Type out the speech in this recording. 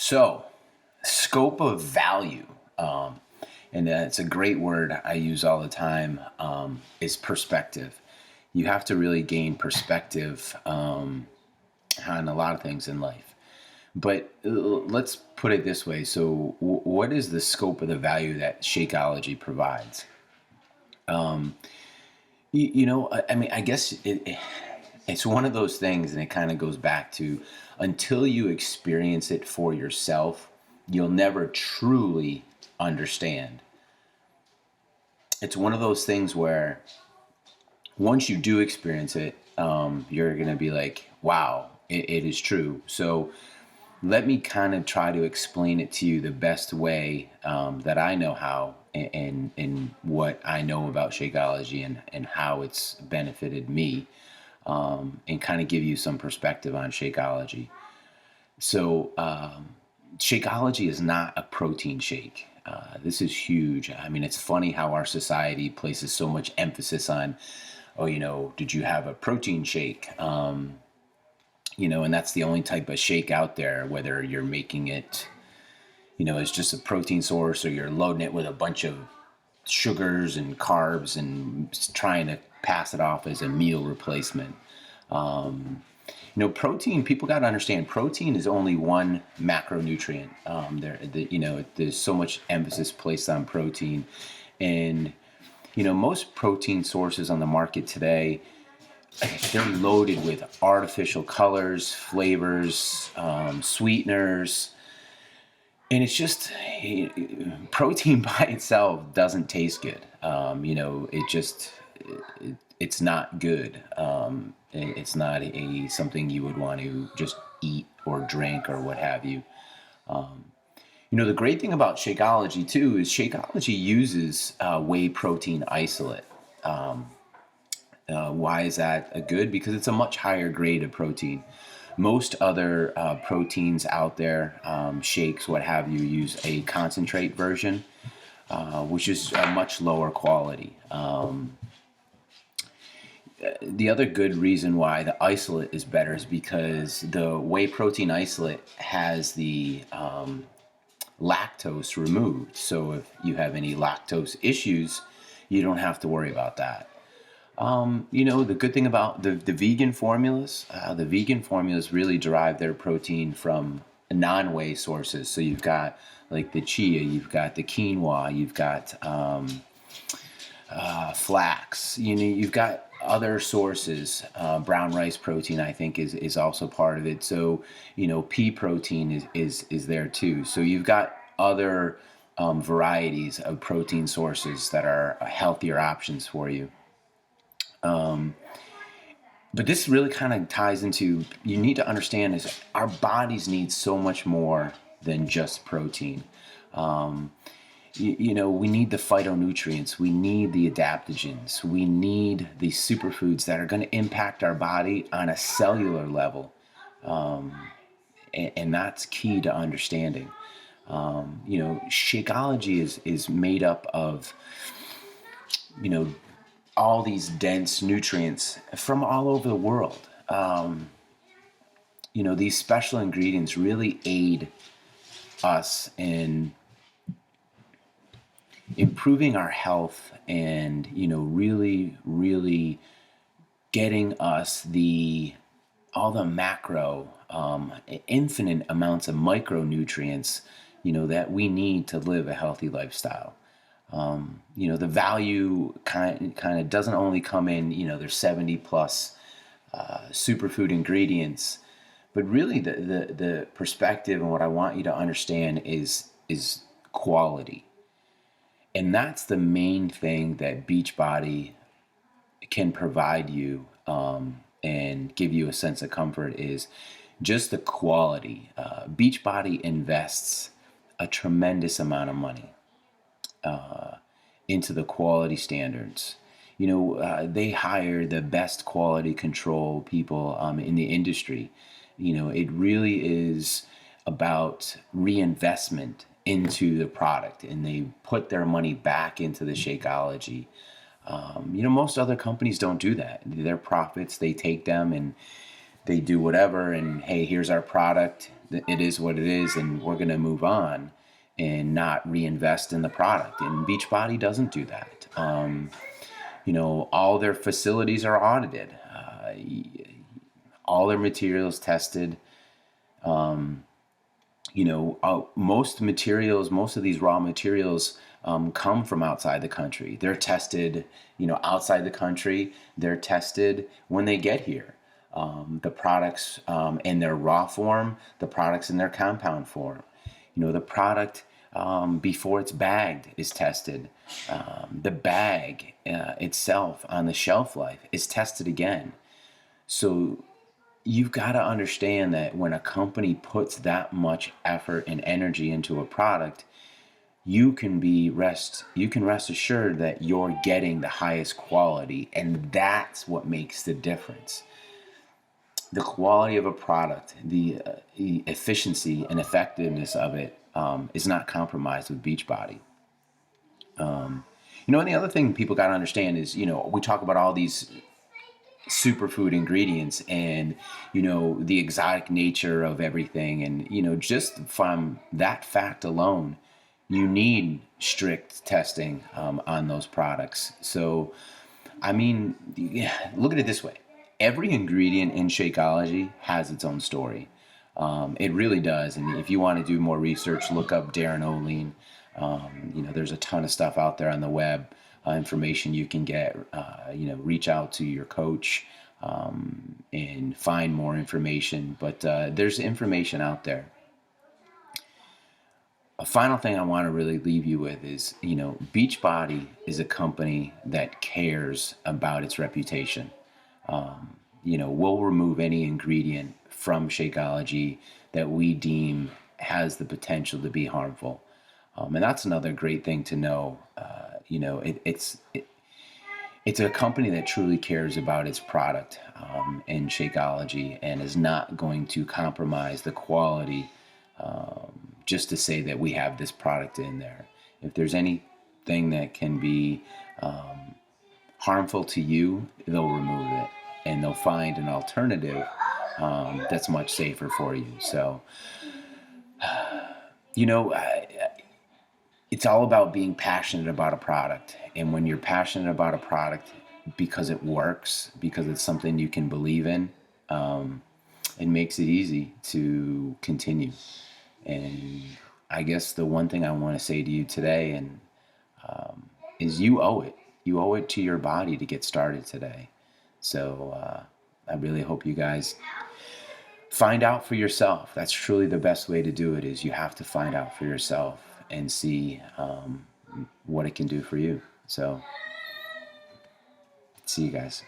So, scope of value, and it's a great word I use all the time, is perspective. You have to really gain perspective on a lot of things in life. But let's put it this way. So, what is the scope of the value that Shakeology provides? I mean, I guess it's one of those things, and it kind of goes back to until you experience it for yourself, you'll never truly understand. It's one of those things where once you do experience it, you're going to be like, wow, it is true. So let me kind of try to explain it to you the best way that I know how, and what I know about Shakeology, and how it's benefited me, and kind of give you some perspective on Shakeology. So Shakeology is not a protein shake. This is huge. I mean, it's funny how our society places so much emphasis on, oh, did you have a protein shake? And that's the only type of shake out there, whether you're making it, as just a protein source, or you're loading it with a bunch of sugars and carbs and trying to pass it off as a meal replacement. Protein, people got to understand, protein is only one macronutrient. There's so much emphasis placed on protein. And, most protein sources on the market today, they're loaded with artificial colors, flavors, sweeteners. And it's just, protein by itself doesn't taste good. It's not good. It's not something you would want to just eat or drink or what have you. The great thing about Shakeology too is Shakeology uses whey protein isolate. Why is that good? Because it's a much higher grade of protein. Most other proteins out there, shakes, what have you, use a concentrate version, which is a much lower quality. The other good reason why the isolate is better is because the whey protein isolate has the lactose removed. So if you have any lactose issues, you don't have to worry about that. The good thing about the vegan formulas, really derive their protein from non-whey sources. So you've got like the chia, you've got the quinoa, you've got flax. You've got other sources. Brown rice protein, I think, is also part of it. So pea protein is there too. So you've got other varieties of protein sources that are healthier options for you. But this really kind of ties into, you need to understand is our bodies need so much more than just protein. We need the phytonutrients, we need the adaptogens, we need the superfoods that are going to impact our body on a cellular level. And that's key to understanding. Shakeology is made up of, all these dense nutrients from all over the world. These special ingredients really aid us in improving our health, and really getting us all the macro, infinite amounts of micronutrients that we need to live a healthy lifestyle. The value kind of doesn't only come in, there's 70 plus superfood ingredients, but really the perspective and what I want you to understand is quality. And that's the main thing that Beachbody can provide you, and give you a sense of comfort, is just the quality. Beachbody invests a tremendous amount of money into the quality standards. They hire the best quality control people in the industry. It really is about reinvestment into the product, and they put their money back into the Shakeology. Most other companies don't do that. Their profits, they take them and they do whatever, and hey, here's our product. it is what it is, and we're going to move on and not reinvest in the product. And Beachbody doesn't do that. All their facilities are audited, all their materials tested. Most of these raw materials come from outside the country. They're tested, outside the country. They're tested when they get here. The products in their raw form, the products in their compound form. The product before it's bagged is tested. The bag itself on the shelf life is tested again. So you've got to understand that when a company puts that much effort and energy into a product, you can rest assured that you're getting the highest quality, and that's what makes the difference. The quality of a product, the efficiency and effectiveness of it is not compromised with Beachbody. And the other thing people got to understand is, we talk about all these superfood ingredients and the exotic nature of everything, and just from that fact alone, you need strict testing on those products. So look at it this way: every ingredient in Shakeology has its own story. It really does. And if you want to do more research, look up Darren O'Lean. There's a ton of stuff out there on the web, information you can get. Reach out to your coach and find more information. But there's information out there. A final thing I want to really leave you with is, Beachbody is a company that cares about its reputation. We'll remove any ingredient from Shakeology that we deem has the potential to be harmful. And that's another great thing to know. It's a company that truly cares about its product in Shakeology, and is not going to compromise the quality just to say that we have this product in there. If there's anything that can be harmful to you, they'll remove it, and they'll find an alternative that's much safer for you. So, it's all about being passionate about a product. And when you're passionate about a product because it works, because it's something you can believe in, it makes it easy to continue. And I guess the one thing I want to say to you today is you owe it. You owe it to your body to get started today. So I really hope you guys find out for yourself. That's truly the best way to do it. Is you have to find out for yourself and see what it can do for you. So see you guys.